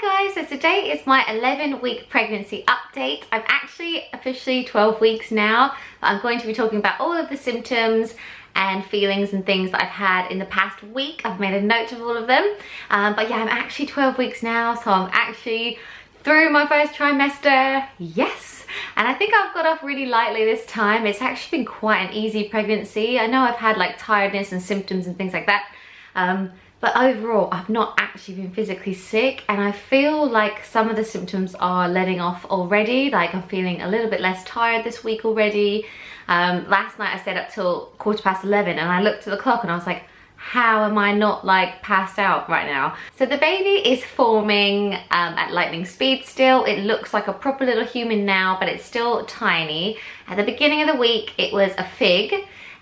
Hi guys, so today is my 11-week pregnancy update. I'm actually officially 12 weeks now, but I'm going to be talking about all of the symptoms and feelings and things that I've had in the past week. I've made a note of all of them, but yeah, I'm actually 12 weeks now, so I'm actually through my first trimester. Yes, and I think I've got off really lightly this time. It's actually been quite an easy pregnancy. I know I've had like tiredness and symptoms and things like that, but overall I've not actually been physically sick, and I feel like some of the symptoms are letting off already. Like I'm feeling a little bit less tired this week already. Last night I stayed up till 11:15 and I looked at the clock and I was like, how am I not like passed out right now? So the baby is forming at lightning speed still. It looks like a proper little human now, but it's still tiny. At the beginning of the week it was a fig,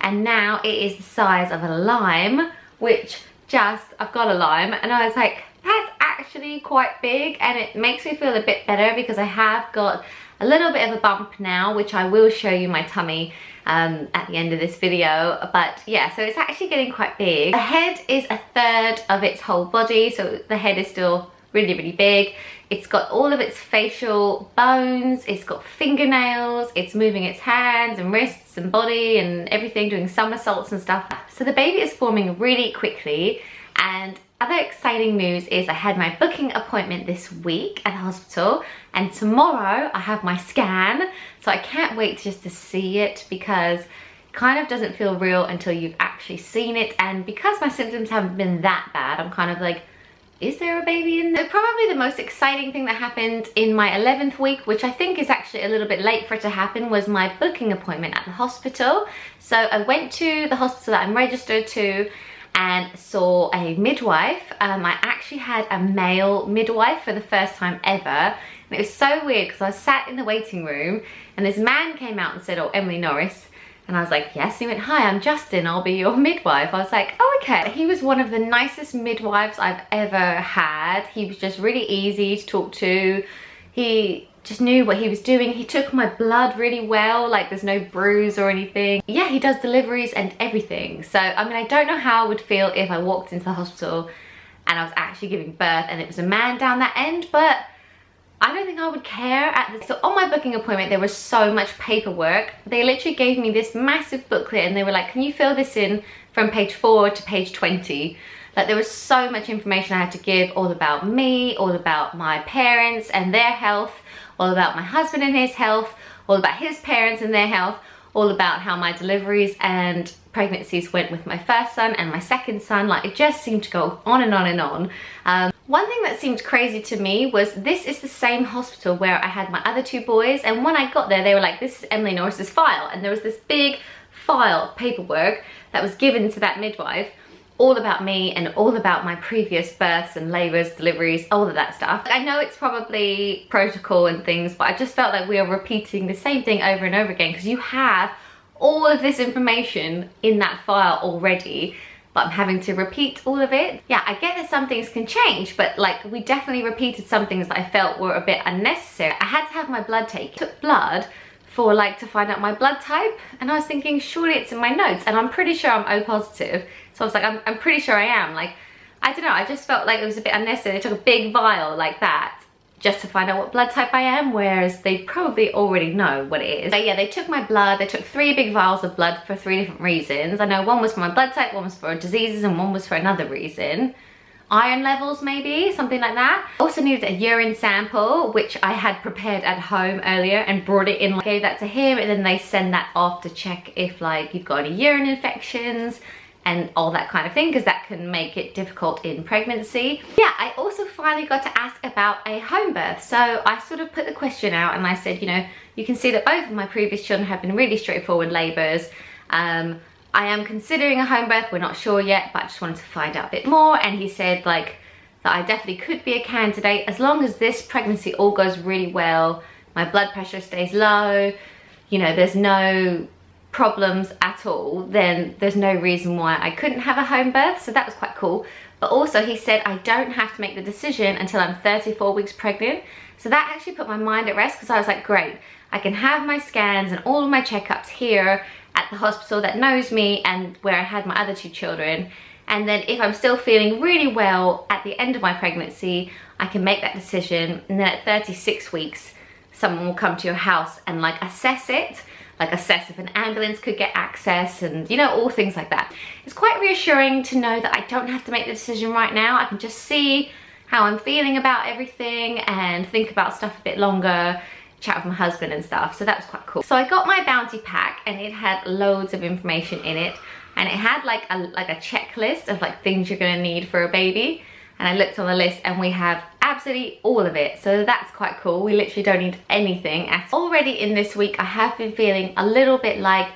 and now it is the size of a lime, which I've got a lime, and I was like, that's actually quite big, and it makes me feel a bit better because I have got a little bit of a bump now, which I will show you my tummy at the end of this video. But yeah, so it's actually getting quite big. The head is a third of its whole body, so the head is still really big. It's got all of its facial bones, it's got fingernails, it's moving its hands and wrists and body and everything, doing somersaults and stuff. So the baby is forming really quickly. And other exciting news is I had my booking appointment this week at the hospital, and tomorrow I have my scan. So I can't wait just to see it, because it kind of doesn't feel real until you've actually seen it. And because my symptoms haven't been that bad, I'm kind of like, is there a baby in there? Probably the most exciting thing that happened in my 11th week, which I think is actually a little bit late for it to happen, was my booking appointment at the hospital. So I went to the hospital that I'm registered to and saw a midwife. I actually had a male midwife for the first time ever. And it was so weird because I was sat in the waiting room and this man came out and said, "Oh, Emily Norris." And I was like, yes. And he went, "Hi, I'm Justin, I'll be your midwife." I was like, oh, okay. He was one of the nicest midwives I've ever had. He was just really easy to talk to. He just knew what he was doing. He took my blood really well, like there's no bruise or anything. Yeah, he does deliveries and everything. So, I mean, I don't know how I would feel if I walked into the hospital and I was actually giving birth and it was a man down that end, but I don't think I would care at this. So on my booking appointment, there was so much paperwork. They literally gave me this massive booklet and they were like, can you fill this in from page 4 to page 20? Like there was so much information I had to give, all about me, all about my parents and their health, all about my husband and his health, all about his parents and their health, all about how my deliveries and pregnancies went with my first son and my second son. Like it just seemed to go on and on and on. One thing that seemed crazy to me was this is the same hospital where I had my other two boys, and when I got there they were like, this is Emily Norris's file, and there was this big file of paperwork that was given to that midwife all about me and all about my previous births and labours, deliveries, all of that stuff. I know it's probably protocol and things, but I just felt like we are repeating the same thing over and over again, because you have all of this information in that file already, but I'm having to repeat all of it. Yeah, I get that some things can change, but like we definitely repeated some things that I felt were a bit unnecessary. I had to have my blood taken. I took blood for like to find out my blood type, and I was thinking surely it's in my notes, and I'm pretty sure I'm O positive. So I was like, I'm pretty sure I am. Like, I don't know, I just felt like it was a bit unnecessary. They took a big vial like that just to find out what blood type I am, whereas they probably already know what it is. But yeah, they took my blood. They took 3 big vials of blood for 3 different reasons. I know one was for my blood type, one was for diseases, and one was for another reason. Iron levels maybe, something like that. Also needed a urine sample, which I had prepared at home earlier and brought it in. I gave that to him, and then they send that off to check if like you've got any urine infections and all that kind of thing, because that can make it difficult in pregnancy. Yeah, I also finally got to ask about a home birth. So I sort of put the question out and I said, you know, you can see that both of my previous children have been really straightforward labours. I am considering a home birth, we're not sure yet, but I just wanted to find out a bit more. And he said like that I definitely could be a candidate as long as this pregnancy all goes really well, my blood pressure stays low, you know, there's no problems at all, then there's no reason why I couldn't have a home birth. So that was quite cool. But also he said I don't have to make the decision until I'm 34 weeks pregnant. So that actually put my mind at rest, because I was like, great, I can have my scans and all of my checkups here at the hospital that knows me and where I had my other 2 children. And then if I'm still feeling really well at the end of my pregnancy, I can make that decision, and then at 36 weeks, someone will come to your house and like assess it, like assess if an ambulance could get access, and you know, all things like that. It's quite reassuring to know that I don't have to make the decision right now. I can just see how I'm feeling about everything and think about stuff a bit longer, chat with my husband and stuff. So that was quite cool. So I got my Bounty pack, and it had loads of information in it, and it had like a checklist of like things you're gonna need for a baby. And I looked on the list, and we have absolutely all of it. So that's quite cool. We literally don't need anything. Already in this week, I have been feeling a little bit like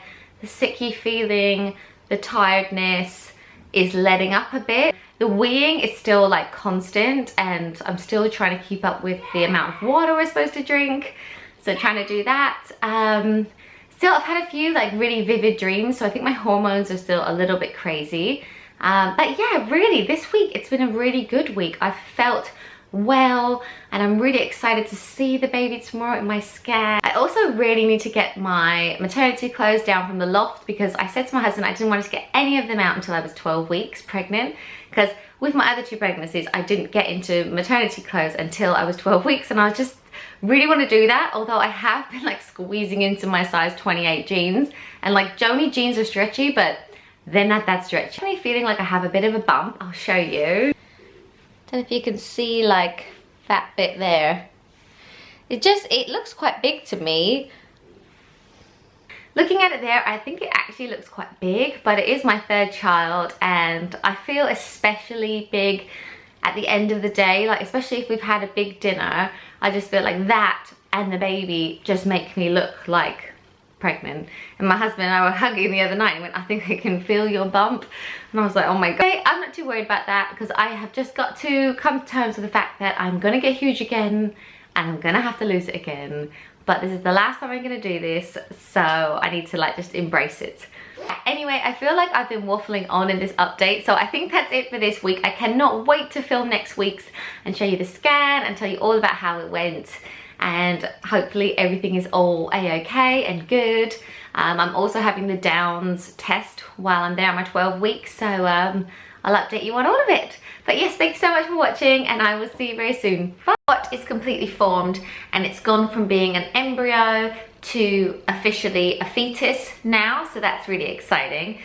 the sicky feeling, the tiredness is letting up a bit. The weeing is still like constant, and I'm still trying to keep up with the amount of water we're supposed to drink. So trying to do that. Still, I've had a few like really vivid dreams, so I think my hormones are still a little bit crazy. But yeah, really, this week, it's been a really good week. I've felt well, and I'm really excited to see the baby tomorrow in my scan. I also really need to get my maternity clothes down from the loft, because I said to my husband I didn't want to get any of them out until I was 12 weeks pregnant, because with my other 2 pregnancies, I didn't get into maternity clothes until I was 12 weeks, and I just really want to do that, although I have been like squeezing into my size 28 jeans, and like Joni jeans are stretchy, but they're not that stretchy. I'm feeling like I have a bit of a bump. I'll show you. Don't know if you can see like that bit there. It looks quite big to me. Looking at it there, I think it actually looks quite big, but it is my 3rd child, and I feel especially big at the end of the day, like especially if we've had a big dinner. I just feel like that and the baby just make me look like pregnant. And my husband and I were hugging the other night, and went, I think I can feel your bump. And I was like, oh my god. Okay, I'm not too worried about that, because I have just got to come to terms with the fact that I'm gonna get huge again, and I'm gonna have to lose it again. But this is the last time I'm gonna do this, so I need to like just embrace it. Anyway, I feel like I've been waffling on in this update, so I think that's it for this week. I cannot wait to film next week's and show you the scan and tell you all about how it went. And hopefully everything is all a-okay and good. I'm also having the Downs test while I'm there on my 12 weeks, so I'll update you on all of it. But yes, thanks so much for watching, and I will see you very soon. But it's completely formed, and it's gone from being an embryo to officially a fetus now, so that's really exciting.